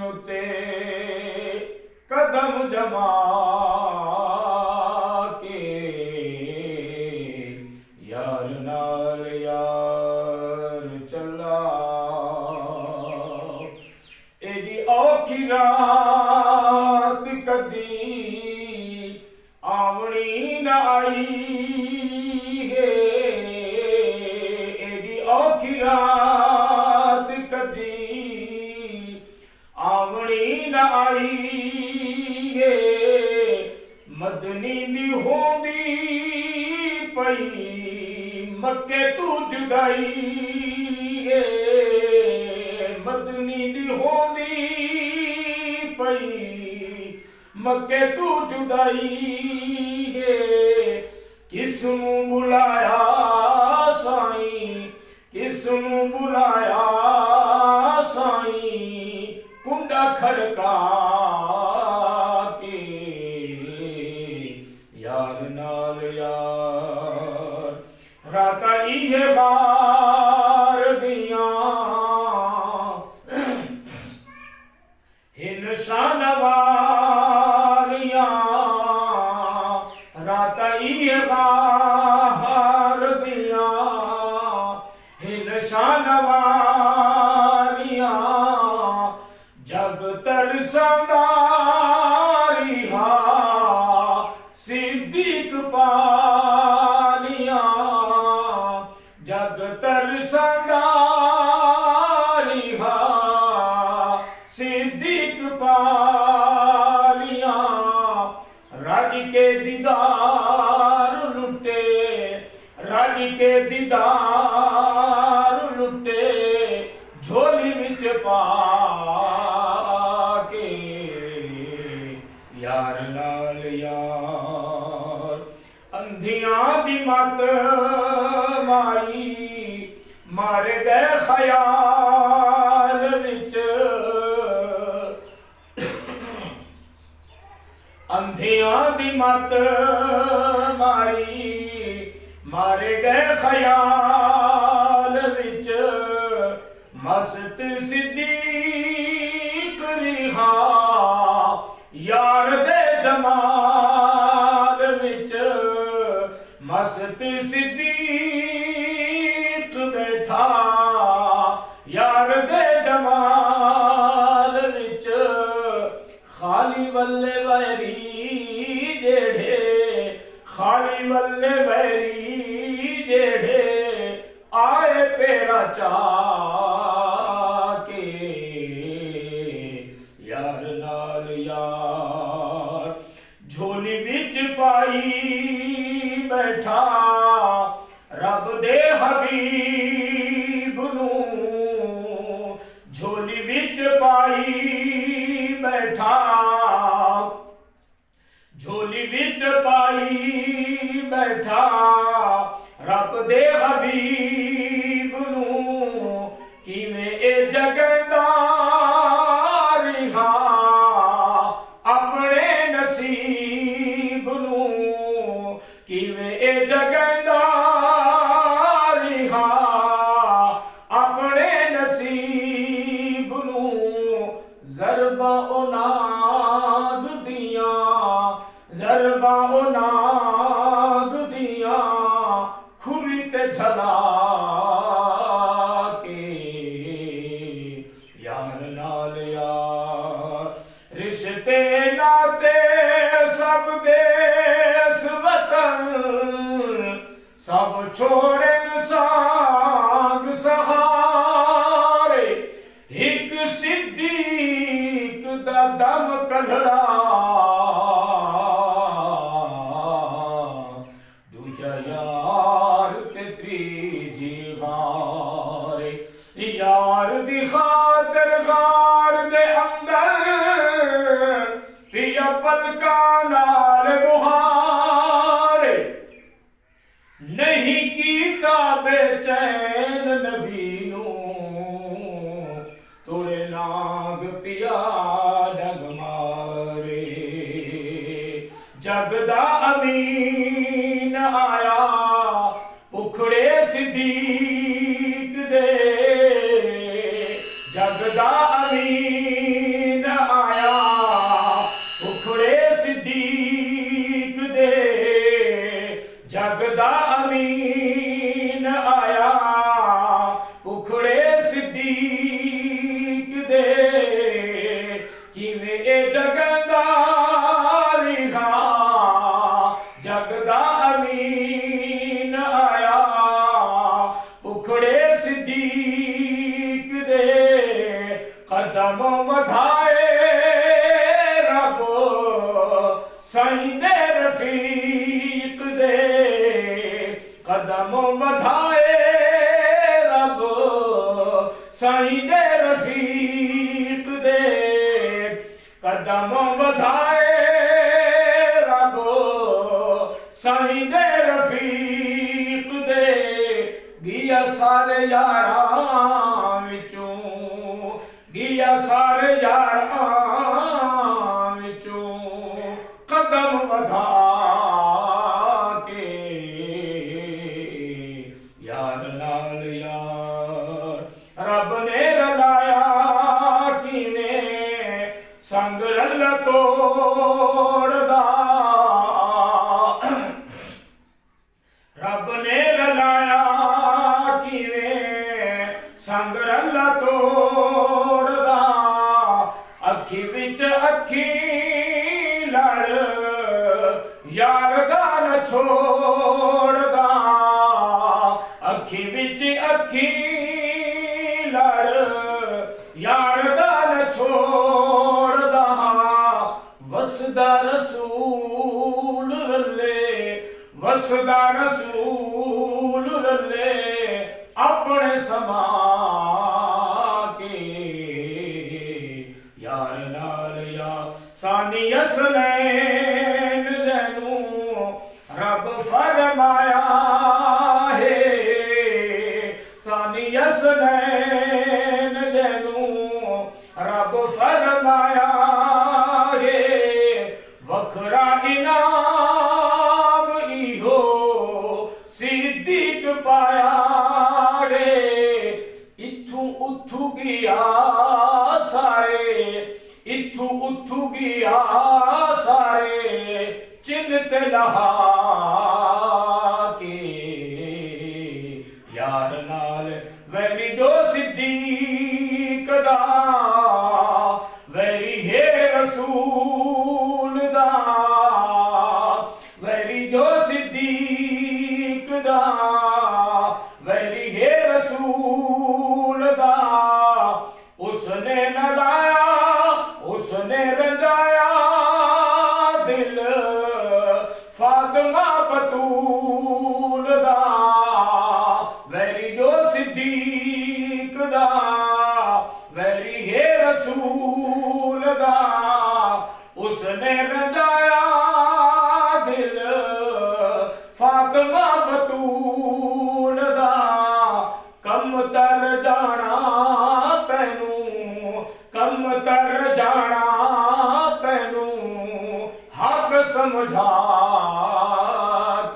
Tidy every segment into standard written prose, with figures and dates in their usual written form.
उते कदम जमा के यार नाल यार चला एदी औखी रात कदी आवनी न आई है एदी औखी रात कदी आवनी न आई है मदनी दी होंदी पई मक्के तू जुदाई है मदनी दी होंदी पई मक्के तू जुदाई है किसनू बुलाया साईं किसनू बुलाया साईं कुंडा खड़का के यार नाल यार राता इहे वार दियां हिन शान वालियां राता इहे वार दियां हिन शान वालियां जग तरसदा रिहा सिद्दीक पालियां जग तरसदा रिहा सिद्दीक पालियां रज के दीदार लुटे रज के दीदार लुटे झोली विच पा के यार नाल यार अंधियां दी मत मारी मार गए ख्याल विच अंधियां दी मत मारी मारे गए ख्याल विच मस्त सिद्दीक रिहा यार दे जमाल विच मस्त सिद्दीक बैठा यार दे जमाल विच खाली वल्ले वैरी जेड़े खाली वल्ले वैरी जेड़े आए पेरा चा के यार नाल यार झोली विच पाई बैठा रब दे हबीब नूं झोली विच पाई बैठा झोली विच पाई बैठा रब दे हबीब नूं किवें ए जगदा रिहा अपने नसीब नूं किवें ए जगदा रिहा अपने नसीब नूं ज़रबा ओ नाग दियां ज़रबा ओ नाग दियां खुरी ते झला के यार नाल यार रिश्ते नाते सब देस वतन सब छोड़न सांग सहारे एक सिद्दीक दा दम कलड़ा दूजा यार ते त्रीजी हारे यार दी खातर गार दे अंदर पिया पलका नाल बुहारे नहीं कीता बेचैन नबी नूं तोड़े नाग पिया डग मारे जगदा अमीन आया उखड़े सिद्दीक दे जगदा अमीन आया उखड़े सिद्दीक दे जगदा अमीन आया उखड़े सिद्दीक दे किवें ए जगदा रिहा जगदा अमीन आया उखड़े सिद्दीक दे कदम वधाए रब साईं दे रफीक दे कदम वधाए रब साईं दे रफीक दे कदम वधाए रब साईं दे रफीक दे गिया सारे यारां विचों गिया सारे यारां विचों कदम वधा के यार नाल यार रब ने रलाया किवें संग रल तोड़दा रब ने रलाया किवें संग रल तोड़दा अखी विच अखी लड़ यार दा न छोड़दा अखी विच अखी लड़ यार दा न छोड़दा वसदा रसूल रले वसदा रसूल रले अपने समा के यार नाल या सानी असनैन दैनू रब फरमाया है सानी असनैन दैनू रब फरमाया है वखरा इनाम इहो सिद्दीक पाया रे इथू उथू गया सारे इथू उथू गया सारे चिन्हत लहा के यार नाल वैरी दो सिद्दीक दा वैरी है रसूल दा वैरी दो सिद्दीक दा वैरी है रसूल दा उसने न लाया उसने रंजाया दिल फातिमा बतूल दा वैरी दो सिद्दीक दा वैरी है रसूल दा उसने रंजाया दिल फातिमा बतूल दा कम तर जाना तैनू कम तर जाना तैनू हक समझा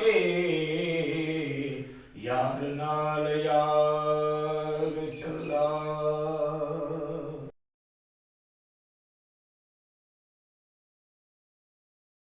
के यार